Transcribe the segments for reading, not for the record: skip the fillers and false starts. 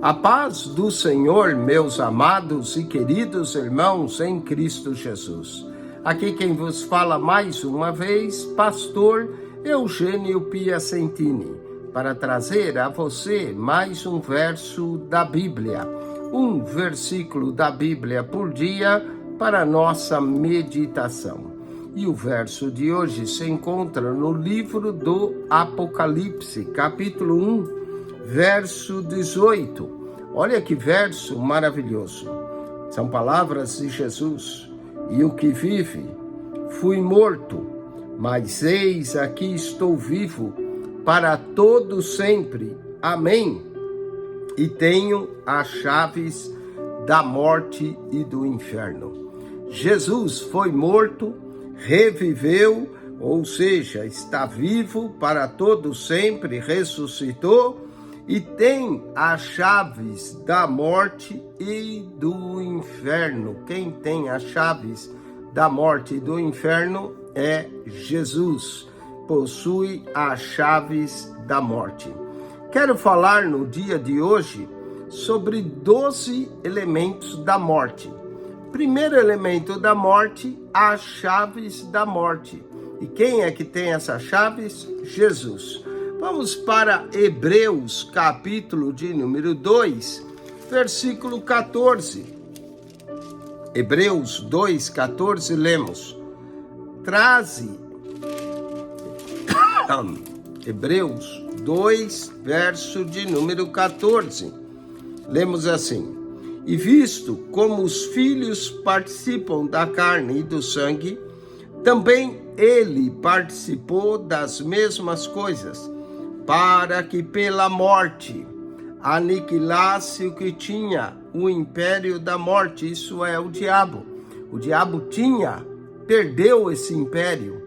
A paz do Senhor, meus amados e queridos irmãos em Cristo Jesus. Aqui quem vos fala mais uma vez, pastor Eugênio Piacentini, para trazer a você mais um verso da Bíblia, um versículo da Bíblia por dia para nossa meditação. E o verso de hoje se encontra no livro do Apocalipse, capítulo 1, verso 18. Olha que verso maravilhoso. São palavras de Jesus. E o que vive, fui morto, mas eis aqui estou vivo para todo sempre. Amém. E tenho as chaves da morte e do inferno. Jesus foi morto, reviveu, ou seja, está vivo para todo sempre, ressuscitou e tem as chaves da morte e do inferno. Quem tem as chaves da morte e do inferno é Jesus. Possui as chaves da morte. Quero falar no dia de hoje sobre 12 elementos da morte. Primeiro elemento da morte, as chaves da morte. E quem é que tem essas chaves? Jesus. Vamos para Hebreus, capítulo de número 2, versículo 14. Hebreus 2:14, lemos. Hebreus 2, verso de número 14. Lemos assim: E visto como os filhos participam da carne e do sangue, também ele participou das mesmas coisas, para que pela morte aniquilasse o que tinha o império da morte, isso é, o diabo. O diabo perdeu esse império,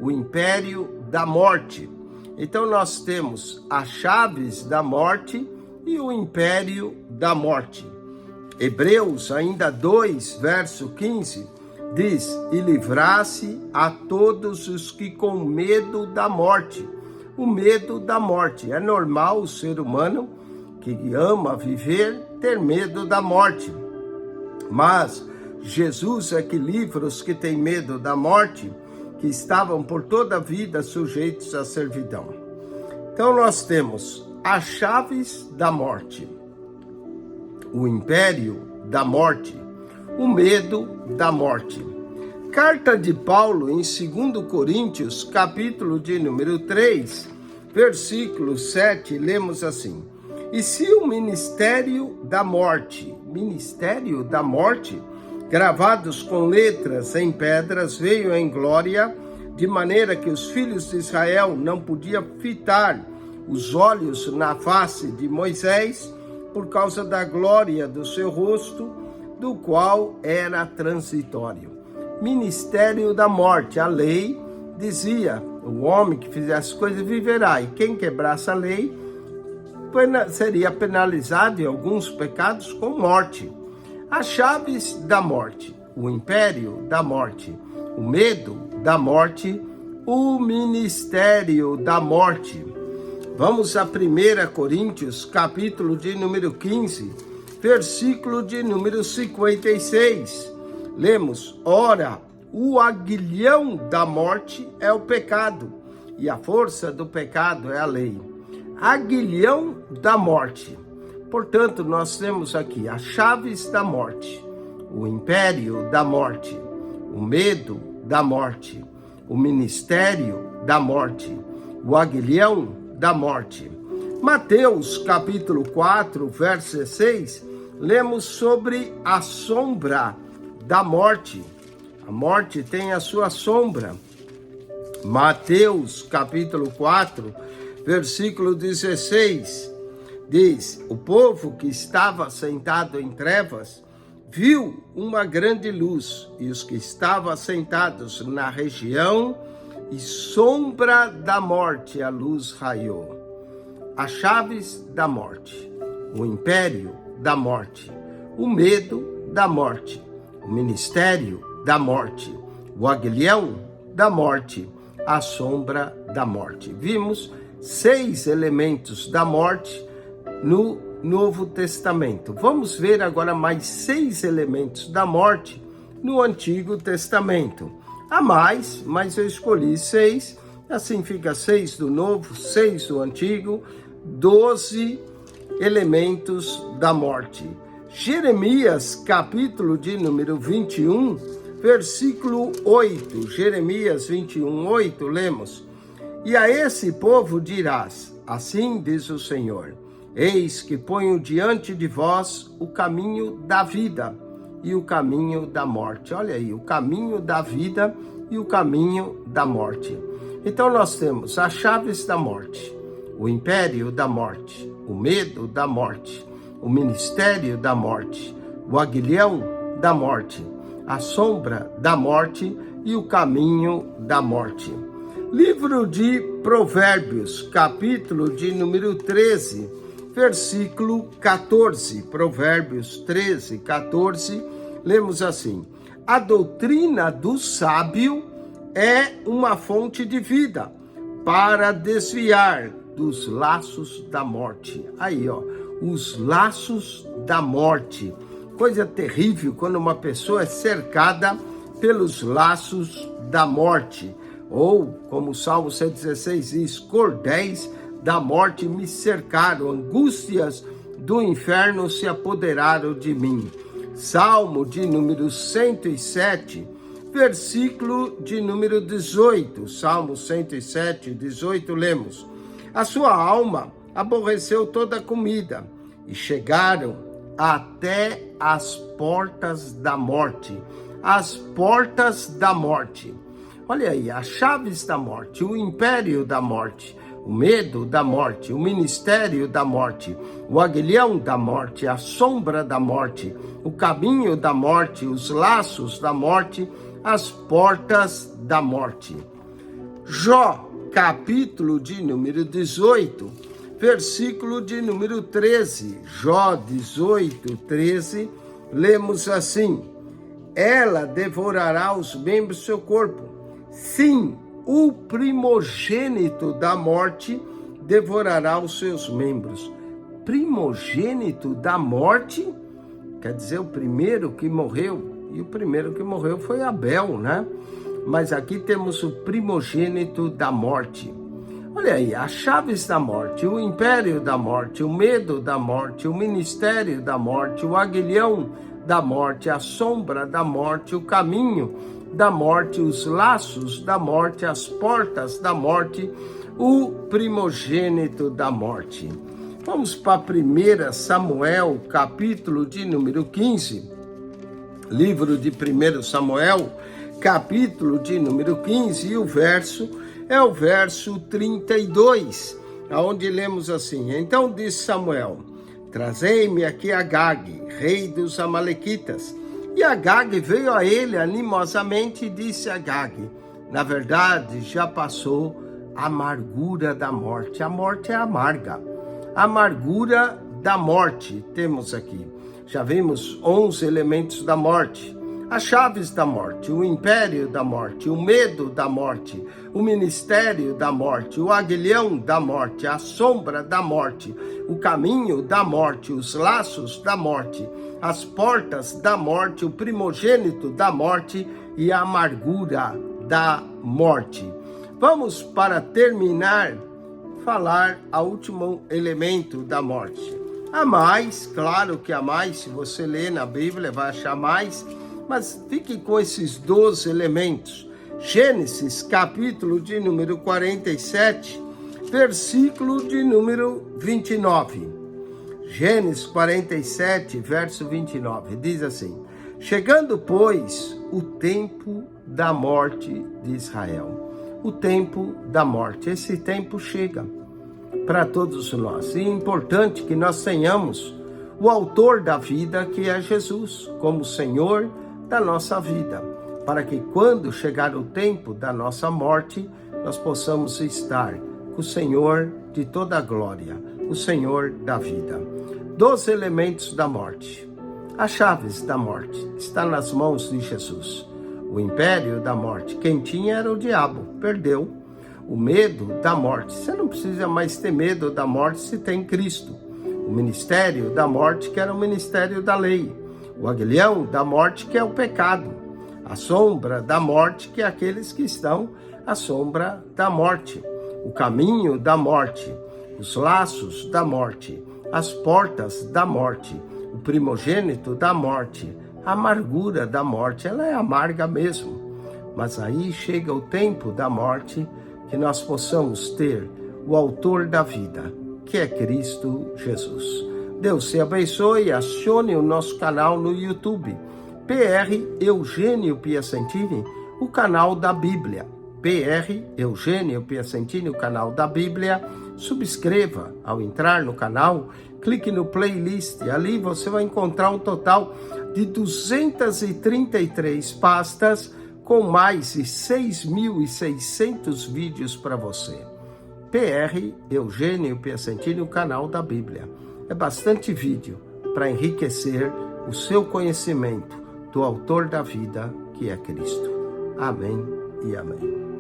o império da morte. Então nós temos as chaves da morte e o império da morte. Hebreus ainda 2, verso 15, diz: E livrasse a todos os que com medo da morte. O medo da morte. É normal o ser humano que ama viver ter medo da morte. Mas Jesus é que livra os que têm medo da morte, que estavam por toda a vida sujeitos à servidão. Então nós temos as chaves da morte, o império da morte, o medo da morte. Carta de Paulo em 2 Coríntios, capítulo de número 3, versículo 7, lemos assim: E se o ministério da morte, gravados com letras em pedras, veio em glória, de maneira que os filhos de Israel não podiam fitar os olhos na face de Moisés, por causa da glória do seu rosto, do qual era transitório. Ministério da morte. A lei dizia: o homem que fizesse coisas viverá, e quem quebrasse a lei seria penalizado em alguns pecados com morte. As chaves da morte, o império da morte, o medo da morte, o ministério da morte. Vamos a 1 Coríntios, capítulo de número 15, versículo de número 56. Lemos: Ora, o aguilhão da morte é o pecado, e a força do pecado é a lei. Aguilhão da morte. Portanto, nós temos aqui as chaves da morte, o império da morte, o medo da morte, o ministério da morte, o aguilhão da morte. Mateus, capítulo 4, verso 16, lemos sobre a sombra da morte. A morte tem a sua sombra. Mateus, capítulo 4, versículo 16, diz: O povo que estava sentado em trevas viu uma grande luz, e os que estavam sentados na região e sombra da morte, a luz raiou. As chaves da morte, o império da morte, o medo da morte, o ministério da morte, o aguilhão da morte, a sombra da morte. Vimos 6 elementos da morte no Novo Testamento. Vamos ver agora mais 6 elementos da morte no Antigo Testamento. Há mais, mas eu escolhi 6, assim fica 6 do Novo, 6 do Antigo, 12 elementos da morte. Jeremias, capítulo de número 21, versículo 8. Jeremias 21, 8, lemos: E a esse povo dirás, assim diz o Senhor, eis que ponho diante de vós o caminho da vida e o caminho da morte. Olha aí, o caminho da vida e o caminho da morte. Então nós temos as chaves da morte, o império da morte, o medo da morte, o ministério da morte, o aguilhão da morte, a sombra da morte e o caminho da morte. Livro de Provérbios, capítulo de número 13, versículo 14. Provérbios 13, 14, lemos assim: A doutrina do sábio é uma fonte de vida para desviar dos laços da morte. Aí, ó, os laços da morte. Coisa terrível quando uma pessoa é cercada pelos laços da morte. Ou, como o Salmo 116 diz, cordéis da morte me cercaram, angústias do inferno se apoderaram de mim. Salmo de número 107, versículo de número 18. Salmo 107, 18, lemos: A sua alma aborreceu toda a comida, e chegaram até as portas da morte. As portas da morte. Olha aí, as chaves da morte, o império da morte, o medo da morte, o ministério da morte, o aguilhão da morte, a sombra da morte, o caminho da morte, os laços da morte, as portas da morte. Jó, capítulo de número 18, versículo de número 13. Jó 18, 13, lemos assim: Ela devorará os membros do seu corpo. Sim, o primogênito da morte devorará os seus membros. Primogênito da morte? Quer dizer, o primeiro que morreu. E o primeiro que morreu foi Abel, né? Mas aqui temos o primogênito da morte. Olha aí, as chaves da morte, o império da morte, o medo da morte, o ministério da morte, o aguilhão da morte, a sombra da morte, o caminho da morte, os laços da morte, as portas da morte, o primogênito da morte. Vamos para 1 Samuel, capítulo de número 15. Livro de 1 Samuel, capítulo de número 15, e o verso é o verso 32, onde lemos assim: Então disse Samuel: Trazei-me aqui Agag, rei dos Amalequitas. E Agag veio a ele animosamente e disse a Agag: Na verdade, já passou a amargura da morte. A morte é amarga. A amargura da morte temos aqui. Já vimos 11 elementos da morte. As chaves da morte, o império da morte, o medo da morte, o ministério da morte, o aguilhão da morte, a sombra da morte, o caminho da morte, os laços da morte, as portas da morte, o primogênito da morte e a amargura da morte. Vamos, para terminar, falar ao último elemento da morte. Há mais, claro que há mais, se você ler na Bíblia vai achar mais, mas fique com esses 12 elementos. Gênesis, capítulo de número 47, versículo de número 29. Gênesis 47, verso 29, diz assim: Chegando, pois, o tempo da morte de Israel. O tempo da morte. Esse tempo chega para todos nós. E é importante que nós tenhamos o autor da vida, que é Jesus, como Senhor da nossa vida, para que quando chegar o tempo da nossa morte, nós possamos estar com o Senhor de toda a glória, o Senhor da vida. 12 elementos da morte. As chaves da morte estão nas mãos de Jesus. O império da morte, quem tinha era o diabo, perdeu. O medo da morte, você não precisa mais ter medo da morte se tem Cristo. O ministério da morte, que era o ministério da lei. O aguilhão da morte, que é o pecado. A sombra da morte, que é aqueles que estão à sombra da morte. O caminho da morte, os laços da morte, as portas da morte, o primogênito da morte, a amargura da morte. Ela é amarga mesmo. Mas aí chega o tempo da morte, que nós possamos ter o autor da vida, que é Cristo Jesus. Deus te abençoe. Acione o nosso canal no YouTube, PR Eugênio Piacentini, o canal da Bíblia. PR Eugênio Piacentini, o canal da Bíblia. Subscreva ao entrar no canal, clique no playlist, ali você vai encontrar um total de 233 pastas com mais de 6.600 vídeos para você. PR Eugênio Piacentini, o canal da Bíblia. É bastante vídeo para enriquecer o seu conhecimento do autor da vida, que é Cristo. Amém e amém.